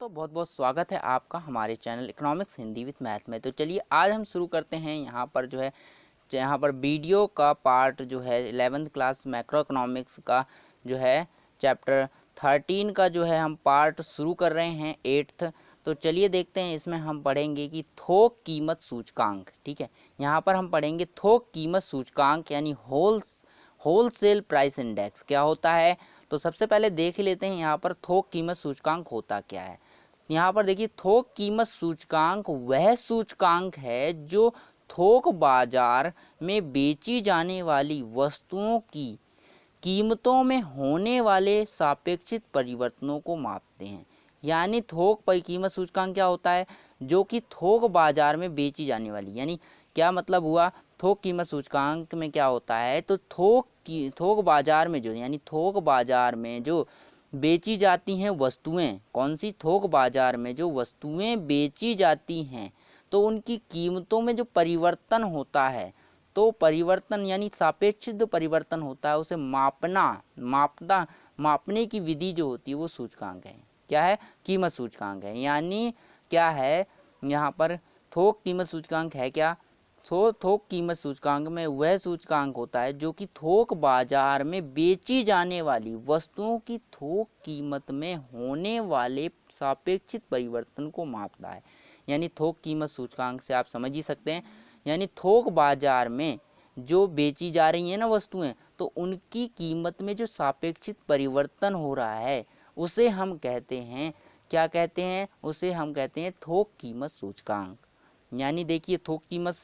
दोस्तों, बहुत बहुत स्वागत है आपका हमारे channel economics Hindi with math में। तो चलिए आज हम शुरू करते हैं। यहाँ पर वीडियो का पार्ट जो है 11th क्लास मैक्रो इकोनॉमिक्स का जो है चैप्टर 13 का जो है हम पार्ट शुरू कर रहे हैं 8th। तो चलिए देखते हैं, इसमें हम पढ़ेंगे कि थोक कीमत सूचकांक। ठीक है, यहाँ पर हम पढ़ेंगे थोक कीमत सूचकांक यानी होलसेल प्राइस इंडेक्स क्या होता है। तो सबसे पहले देख लेते हैं यहाँ पर थोक कीमत सूचकांक होता क्या है। यहाँ पर देखिए, थोक कीमत सूचकांक वह सूचकांक है जो थोक बाजार में बेची जाने वाली वस्तुओं की कीमतों में होने वाले सापेक्षिक परिवर्तनों को मापते हैं। यानी थोक कीमत सूचकांक क्या होता है, जो कि थोक बाजार में बेची जाने वाली, यानी क्या मतलब हुआ, थोक कीमत सूचकांक में क्या होता है, तो थोक बाजार में जो यानी थोक बाजार में जो बेची जाती हैं वस्तुएं, कौन सी, थोक बाजार में जो वस्तुएं बेची जाती हैं तो उनकी कीमतों में जो परिवर्तन होता है, तो परिवर्तन यानी सापेक्षिक परिवर्तन होता है, उसे मापने की विधि जो होती है वो सूचकांक है। क्या है, कीमत सूचकांक है। यानी क्या है, यहाँ पर थोक कीमत सूचकांक है क्या, थोक कीमत सूचकांक में वह सूचकांक होता है जो कि थोक बाजार में बेची जाने वाली वस्तुओं की थोक कीमत में होने वाले सापेक्षिक परिवर्तन को मापता है। यानी थोक कीमत सूचकांक से आप समझ ही सकते हैं, यानी थोक बाजार में जो बेची जा रही हैं ना वस्तुएं, तो उनकी कीमत में जो सापेक्षिक परिवर्तन हो रहा है उसे हम कहते हैं, क्या कहते हैं, उसे हम कहते हैं थोक कीमत सूचकांक। यानी देखिए, थोक कीमत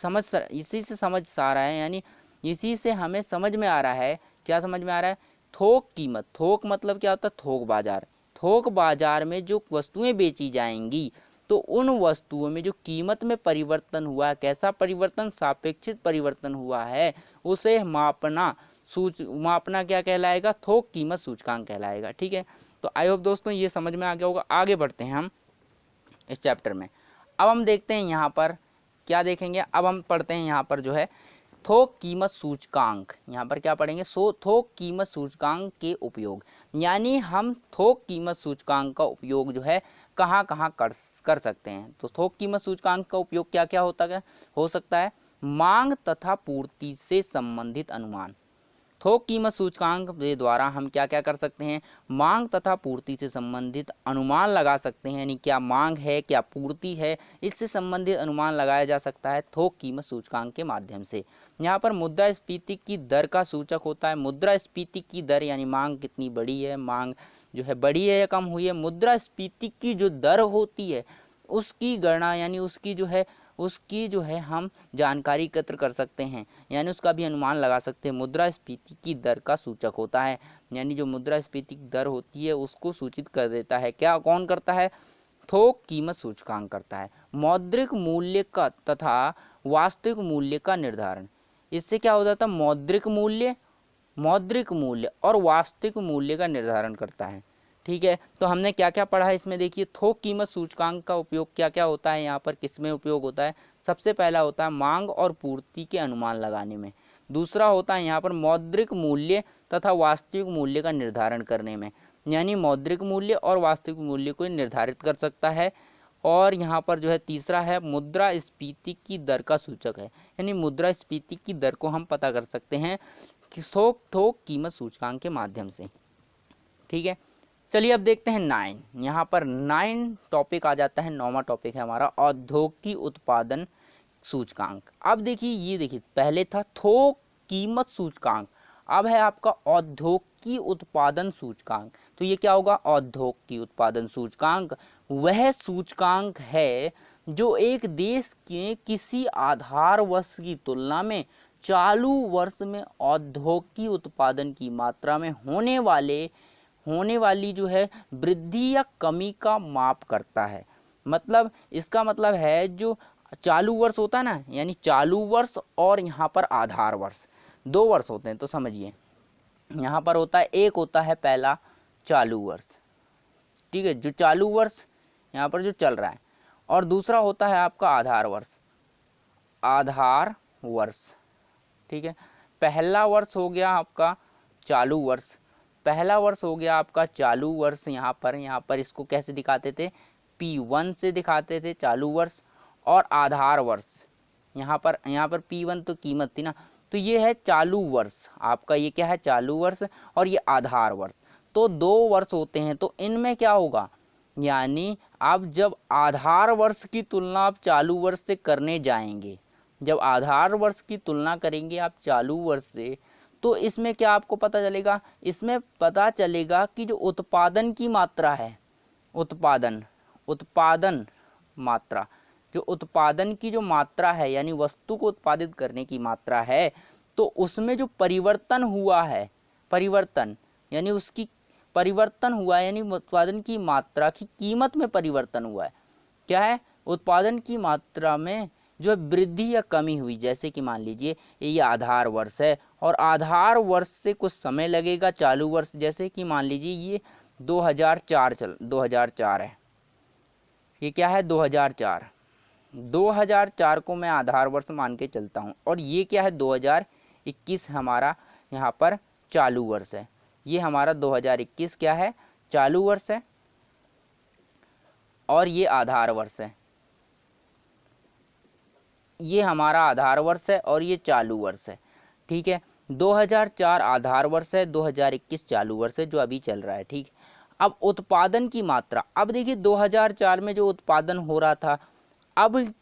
इसी से समझ आ रहा है, यानी इसी से हमें समझ में आ रहा है, क्या समझ में आ रहा है, थोक कीमत, थोक मतलब क्या होता है, थोक बाजार। थोक बाजार में जो वस्तुएं बेची जाएंगी तो उन वस्तुओं में जो कीमत में परिवर्तन हुआ है, कैसा परिवर्तन, सापेक्षिक परिवर्तन हुआ है, उसे मापना क्या कहलाएगा, थोक कीमत सूचकांक कहलाएगा। ठीक है, तो आई होप दोस्तों ये समझ में आ गया होगा। आगे बढ़ते हैं हम इस चैप्टर में। अब हम देखते हैं यहाँ पर क्या देखेंगे, अब हम पढ़ते हैं यहाँ पर जो है थोक कीमत सूचकांक। यहाँ पर क्या पढ़ेंगे, थोक कीमत सूचकांक के उपयोग। यानी हम थोक कीमत सूचकांक का उपयोग जो है कहाँ कहाँ कर सकते हैं। तो थोक कीमत सूचकांक का उपयोग क्या क्या हो सकता है, मांग तथा पूर्ति से संबंधित अनुमान। थोक कीमत सूचकांक के द्वारा हम क्या क्या कर सकते हैं, मांग तथा पूर्ति से संबंधित अनुमान लगा सकते हैं। यानी क्या मांग है, क्या पूर्ति है, इससे संबंधित अनुमान लगाया जा सकता है थोक कीमत सूचकांक के माध्यम से। यहाँ पर मुद्रास्फीति की दर का सूचक होता है। मुद्रास्फीति की दर यानी मांग कितनी बड़ी है, मांग जो है बड़ी है या कम हुई है। मुद्रास्फीति की जो दर होती है उसकी गणना यानी उसकी जो है हम जानकारी एकत्र कर सकते हैं, यानी उसका भी अनुमान लगा सकते हैं। मुद्रास्फीति की दर का सूचक होता है, यानी जो मुद्रास्फीति की दर होती है उसको सूचित कर देता है। क्या, कौन करता है, थोक कीमत सूचकांक करता है। मौद्रिक मूल्य का तथा वास्तविक मूल्य का निर्धारण, इससे क्या हो जाता है, मौद्रिक मूल्य और वास्तविक मूल्य का निर्धारण करता है। ठीक है, तो हमने क्या क्या पढ़ा है इसमें, देखिए थोक कीमत सूचकांक का उपयोग क्या क्या होता है, यहाँ पर किस में उपयोग होता है। सबसे पहला होता है मांग और पूर्ति के अनुमान लगाने में। दूसरा होता है यहाँ पर मौद्रिक मूल्य तथा वास्तविक मूल्य का निर्धारण करने में, यानी मौद्रिक मूल्य और वास्तविक मूल्य को निर्धारित कर सकता है। और यहाँ पर जो है तीसरा है मुद्रास्फीति की दर का सूचक है, यानी मुद्रास्फीति की दर को हम पता कर सकते हैं थोक कीमत सूचकांक के माध्यम से। ठीक है, चलिए अब देखते हैं 9। यहाँ पर 9 टॉपिक आ जाता है, 9वां टॉपिक है हमारा औद्योगिक उत्पादन सूचकांक। अब देखिए, ये देखिए पहले था थोक कीमत सूचकांक, अब है आपका औद्योगिक उत्पादन सूचकांक। तो ये क्या होगा, औद्योगिक उत्पादन सूचकांक वह सूचकांक है जो एक देश के किसी आधार वर्ष की तुलना में चालू वर्ष में औद्योगिक उत्पादन की मात्रा में होने वाली जो है वृद्धि या कमी का माप करता है। मतलब इसका मतलब है जो चालू वर्ष होता है ना, यानी चालू वर्ष और यहाँ पर आधार वर्ष, 2 वर्ष होते हैं। तो समझिए, यहाँ पर होता है, एक होता है पहला चालू वर्ष, ठीक है, जो चालू वर्ष यहाँ पर जो चल रहा है, और दूसरा होता है आपका आधार वर्ष। ठीक है, पहला वर्ष हो गया आपका चालू वर्ष, यहाँ पर इसको कैसे दिखाते थे, P1 से दिखाते थे चालू वर्ष और आधार वर्ष। यहाँ पर P1 तो कीमत थी ना, तो ये है चालू वर्ष आपका, ये क्या है चालू वर्ष और ये आधार वर्ष। तो 2 वर्ष होते हैं, तो इनमें क्या होगा, यानी आप जब आधार वर्ष की तुलना आप चालू वर्ष से करने जाएंगे, जब आधार वर्ष की तुलना करेंगे आप चालू वर्ष से, तो इसमें क्या आपको पता चलेगा, इसमें पता चलेगा कि जो उत्पादन की मात्रा है, उत्पादन मात्रा, जो उत्पादन की जो मात्रा है यानी वस्तु को उत्पादित करने की मात्रा है, तो उसमें जो परिवर्तन हुआ है, परिवर्तन यानी उसकी परिवर्तन हुआ है, यानी उत्पादन की मात्रा की कीमत में परिवर्तन हुआ है। क्या है, उत्पादन की मात्रा में जो वृद्धि या कमी हुई। जैसे कि मान लीजिए ये आधार वर्ष है और आधार वर्ष से कुछ समय लगेगा चालू वर्ष, जैसे कि मान लीजिए ये 2004 है, ये क्या है 2004 को मैं आधार वर्ष मान के चलता हूँ, और ये क्या है 2021 हमारा यहाँ पर चालू वर्ष है, ये हमारा 2021 क्या है चालू वर्ष है और ये आधार वर्ष है, ये हमारा आधार वर्ष है और ये चालू वर्ष है। ठीक है, 2004 आधार वर्ष है, 2021 चालू वर्ष है जो अभी चल रहा है। ठीक, अब उत्पादन की मात्रा, अब देखिए 2004 में जो उत्पादन हो रहा था, अब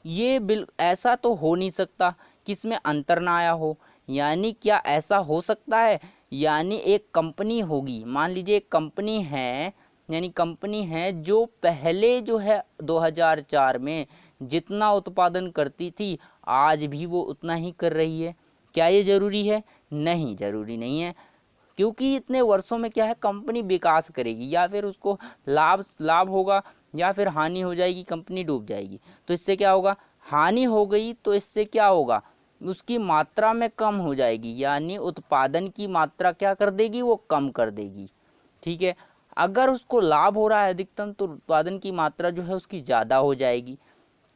ये ऐसा तो हो नहीं सकता कि इसमें अंतर ना आया हो, यानी क्या ऐसा हो सकता है, यानी एक कंपनी होगी, मान लीजिए एक कंपनी है, यानी कंपनी है जो पहले जो है 2004 में जितना उत्पादन करती थी आज भी वो उतना ही कर रही है। क्या ये जरूरी है? नहीं, जरूरी नहीं है, क्योंकि इतने वर्षों में क्या है कंपनी विकास करेगी, या फिर उसको लाभ होगा या फिर हानि हो जाएगी, कंपनी डूब जाएगी। तो इससे क्या होगा, हानि हो गई तो इससे क्या होगा, उसकी मात्रा में कम हो जाएगी, यानी उत्पादन की मात्रा क्या कर देगी, वो कम कर देगी। ठीक है, अगर उसको लाभ हो रहा है अधिकतम तो उत्पादन की मात्रा जो है उसकी ज़्यादा हो जाएगी।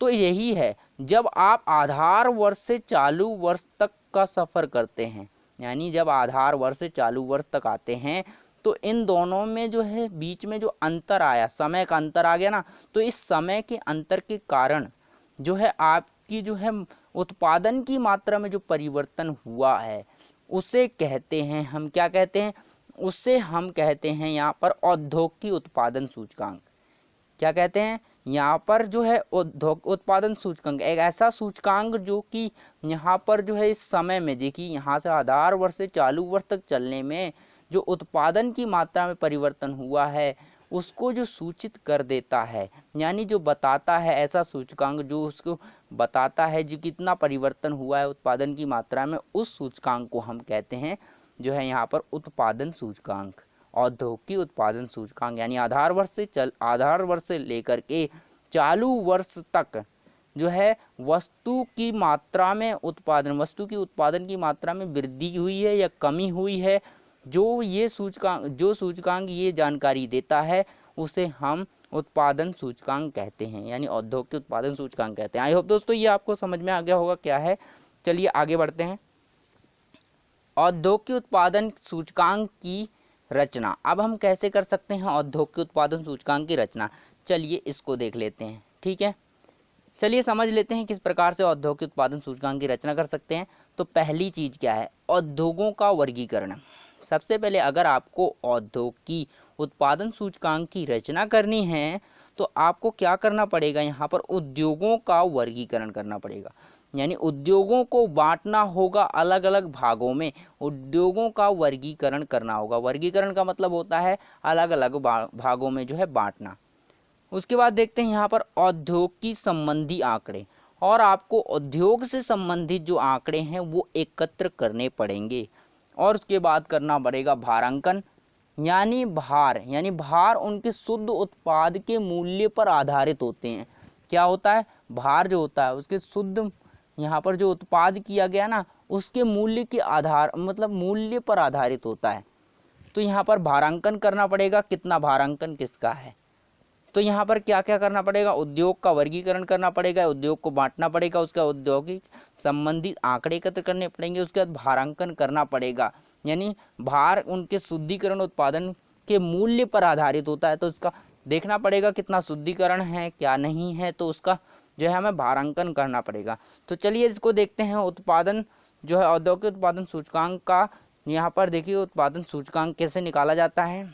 तो यही है, जब आप आधार वर्ष से चालू वर्ष तक का सफ़र करते हैं, यानी जब आधार वर्ष से चालू वर्ष तक आते हैं, तो इन दोनों में जो है बीच में जो अंतर आया, समय का अंतर आ गया ना, तो इस समय के अंतर के कारण जो है आपकी जो है उत्पादन की मात्रा में जो परिवर्तन हुआ है उसे कहते हैं हम, क्या कहते हैं, उससे हम कहते हैं यहाँ पर औद्योगिक उत्पादन सूचकांक। क्या कहते हैं, यहाँ पर जो है उत्पादन सूचकांक, एक ऐसा सूचकांक जो कि यहाँ पर जो है इस समय में, देखिए यहाँ से आधार वर्ष से चालू वर्ष तक चलने में जो उत्पादन की मात्रा में परिवर्तन हुआ है उसको जो सूचित कर देता है, यानी जो बताता है, ऐसा सूचकांक जो उसको बताता है जो कितना परिवर्तन हुआ है उत्पादन की मात्रा में, उस सूचकांक को हम कहते हैं जो है यहाँ पर उत्पादन सूचकांक, औद्योगिक उत्पादन सूचकांक। यानी आधार वर्ष से लेकर के चालू वर्ष तक जो है वस्तु की उत्पादन की मात्रा में वृद्धि हुई है या कमी हुई है, जो सूचकांक ये जानकारी देता है उसे हम उत्पादन सूचकांक कहते हैं, यानी औद्योगिक उत्पादन सूचकांक कहते हैं। आई होप दोस्तों ये आपको समझ में आ गया होगा क्या है। चलिए आगे बढ़ते हैं। औद्योगिक उत्पादन सूचकांक की रचना, अब हम कैसे कर सकते हैं औद्योगिक उत्पादन सूचकांक की रचना, चलिए इसको देख लेते हैं। ठीक है, चलिए समझ लेते हैं किस प्रकार से औद्योगिक उत्पादन सूचकांक की रचना कर सकते हैं। तो पहली चीज़ क्या है, उद्योगों का वर्गीकरण। सबसे पहले अगर आपको औद्योगिक उत्पादन सूचकांक की रचना करनी है तो आपको क्या करना पड़ेगा, यहाँ पर उद्योगों का वर्गीकरण करना पड़ेगा, यानी उद्योगों को बांटना होगा अलग अलग भागों में, उद्योगों का वर्गीकरण करना होगा। वर्गीकरण का मतलब होता है अलग अलग भागों में जो है बांटना। उसके बाद देखते हैं यहाँ पर औद्योगिक संबंधी आंकड़े, और आपको उद्योग से संबंधित जो आंकड़े हैं वो एकत्र करने पड़ेंगे, और उसके बाद करना पड़ेगा भारांकन, यानी भार उनके शुद्ध उत्पाद के मूल्य पर आधारित होते हैं। क्या होता है, भार जो होता है उसके शुद्ध, यहाँ पर जो उत्पाद किया गया ना उसके मूल्य के आधार, मतलब मूल्य पर आधारित होता है। तो यहाँ पर भारांकन करना पड़ेगा, कितना भारांकन किसका है। तो यहाँ पर क्या क्या करना पड़ेगा, उद्योग का वर्गीकरण करना पड़ेगा, उद्योग को बांटना पड़ेगा, उसका औद्योगिक संबंधित आंकड़े एकत्र करने पड़ेंगे, उसके बाद भारांकन करना पड़ेगा, यानी भार उनके शुद्धिकरण उत्पादन के मूल्य पर आधारित होता है, तो उसका देखना पड़ेगा कितना शुद्धिकरण है क्या नहीं है, तो उसका जो है हमें भारांकन करना पड़ेगा। तो चलिए इसको देखते हैं। उत्पादन जो है औद्योगिक उत्पादन सूचकांक का, यहाँ पर देखिए उत्पादन सूचकांक कैसे निकाला जाता है।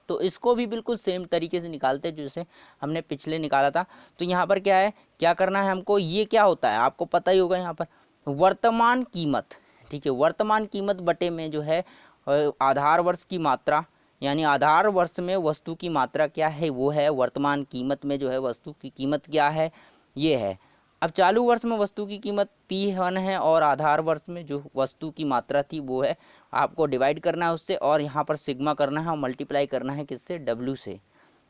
तो इसको भी बिल्कुल सेम तरीके से निकालते हैं जैसे हमने पिछले निकाला था। तो यहाँ पर क्या है, क्या करना है हमको, ये क्या होता है आपको पता ही होगा, यहाँ पर वर्तमान कीमत, ठीक है, वर्तमान कीमत बटे में जो है आधार वर्ष की मात्रा, यानी आधार वर्ष में वस्तु की मात्रा क्या है वो है वर्तमान कीमत में जो है वस्तु की कीमत क्या है ये है। अब चालू वर्ष में वस्तु की कीमत P1 है और आधार वर्ष में जो वस्तु की मात्रा थी वो है, आपको डिवाइड करना है उससे और यहाँ पर सिग्मा करना है और मल्टीप्लाई करना है किससे, W से।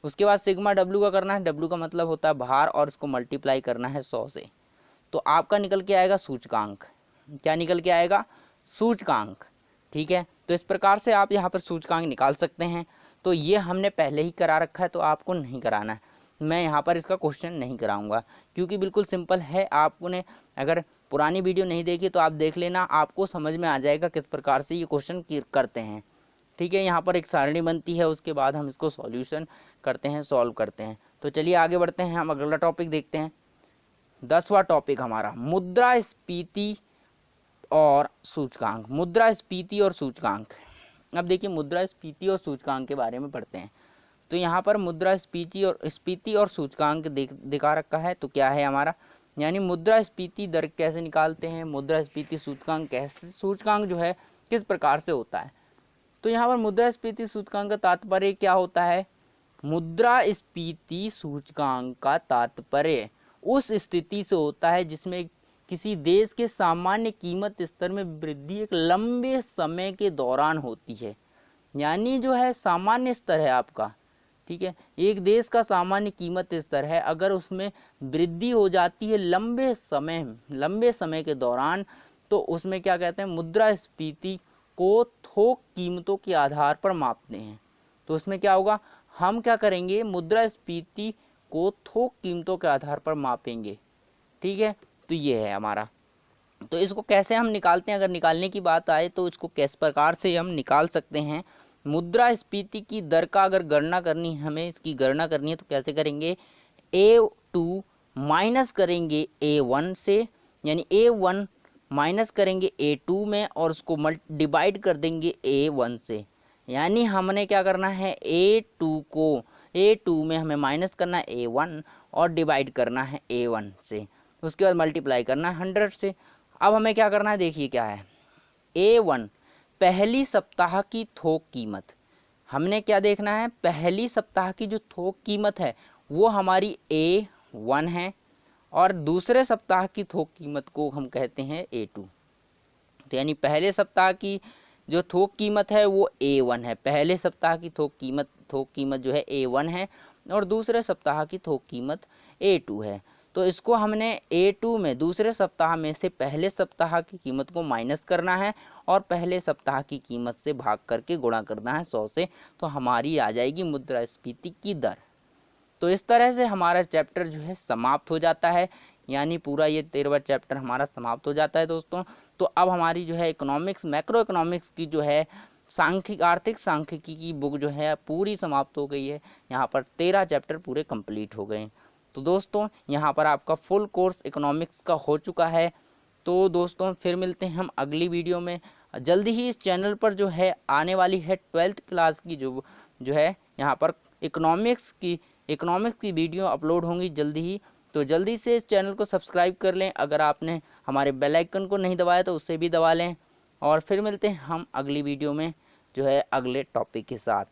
उसके बाद सिग्मा W का करना है, W का मतलब होता है भार, और इसको मल्टीप्लाई करना है 100 से। तो आपका निकल के आएगा सूचकांक। क्या निकल के आएगा, सूचकांक, ठीक है। तो इस प्रकार से आप यहाँ पर सूचकांक निकाल सकते हैं। तो ये हमने पहले ही करा रखा है तो आपको नहीं कराना है, मैं यहाँ पर इसका क्वेश्चन नहीं कराऊंगा क्योंकि बिल्कुल सिंपल है। आपने अगर पुरानी वीडियो नहीं देखी तो आप देख लेना, आपको समझ में आ जाएगा किस प्रकार से ये क्वेश्चन करते हैं, ठीक है। यहाँ पर एक सारणी बनती है, उसके बाद हम इसको सॉल्यूशन करते हैं, सॉल्व करते हैं। तो चलिए आगे बढ़ते हैं, हम अगला टॉपिक देखते हैं। 10वां टॉपिक हमारा मुद्रास्फीति और सूचकांक। मुद्रास्फीति और सूचकांक। अब देखिए मुद्रास्फीति और सूचकांक के बारे में पढ़ते हैं। तो यहाँ पर मुद्रास्फीति और सूचकांक दिखा रखा है। तो क्या है हमारा, यानी मुद्रास्फीति दर कैसे निकालते हैं, मुद्रास्फीति सूचकांक कैसे, सूचकांक जो है किस प्रकार से होता है। तो यहाँ पर मुद्रास्फीति सूचकांक का तात्पर्य क्या होता है, मुद्रास्फीति सूचकांक का तात्पर्य उस स्थिति से होता है जिसमें किसी देश के सामान्य कीमत स्तर में वृद्धि एक लंबे समय के दौरान होती है। यानी जो है सामान्य स्तर है आपका, ठीक है, एक देश का सामान्य कीमत स्तर है, अगर उसमें वृद्धि हो जाती है लंबे समय के दौरान, तो उसमें क्या कहते हैं, मुद्रास्फीति को थोक कीमतों के आधार पर मापते हैं। तो उसमें क्या होगा, हम क्या करेंगे, मुद्रास्फीति को थोक कीमतों के आधार पर मापेंगे, ठीक है। तो ये है हमारा। तो इसको कैसे हम निकालते हैं, अगर निकालने की बात आए तो इसको किस प्रकार से हम निकाल सकते हैं। मुद्रास्फीति की दर का अगर गणना करनी है, हमें इसकी गणना करनी है, तो कैसे करेंगे, A2 माइनस करेंगे A1 से, यानी A1 माइनस करेंगे A2 में और उसको डिवाइड कर देंगे A1 से। यानी हमने क्या करना है, A2 में हमें माइनस करना है A1 और डिवाइड करना है A1 से, उसके बाद मल्टीप्लाई करना है 100 से। अब हमें क्या करना है, देखिए क्या है, A1 पहली सप्ताह की थोक कीमत, हमने क्या देखना है, पहली सप्ताह की जो थोक कीमत है वो हमारी A1 है और दूसरे सप्ताह की थोक कीमत को हम कहते हैं A2। तो यानी पहले सप्ताह की जो थोक कीमत है वो A1 है, पहले सप्ताह की थोक कीमत जो है A1 है और दूसरे सप्ताह की थोक कीमत A2 है। तो इसको हमने A2 में दूसरे सप्ताह में से पहले सप्ताह की कीमत को माइनस करना है और पहले सप्ताह की कीमत से भाग करके गुणा करना है 100 से, तो हमारी आ जाएगी मुद्रास्फीति की दर। तो इस तरह से हमारा चैप्टर जो है समाप्त हो जाता है, यानी पूरा ये 13वां चैप्टर हमारा समाप्त हो जाता है दोस्तों। तो अब हमारी जो है इकोनॉमिक्स, मैक्रो इकोनॉमिक्स की जो है आर्थिक सांख्यिकी की बुक जो है पूरी समाप्त हो गई है। यहाँ पर 13 चैप्टर पूरे कंप्लीट हो गए। तो दोस्तों यहाँ पर आपका फुल कोर्स इकोनॉमिक्स का हो चुका है। तो दोस्तों फिर मिलते हैं हम अगली वीडियो में। जल्दी ही इस चैनल पर जो है आने वाली है 12th क्लास की जो है यहाँ पर इकोनॉमिक्स की वीडियो अपलोड होंगी जल्दी ही। तो जल्दी से इस चैनल को सब्सक्राइब कर लें, अगर आपने हमारे बेल आइकन को नहीं दबाया तो उससे भी दबा लें। और फिर मिलते हैं हम अगली वीडियो में जो है अगले टॉपिक के साथ।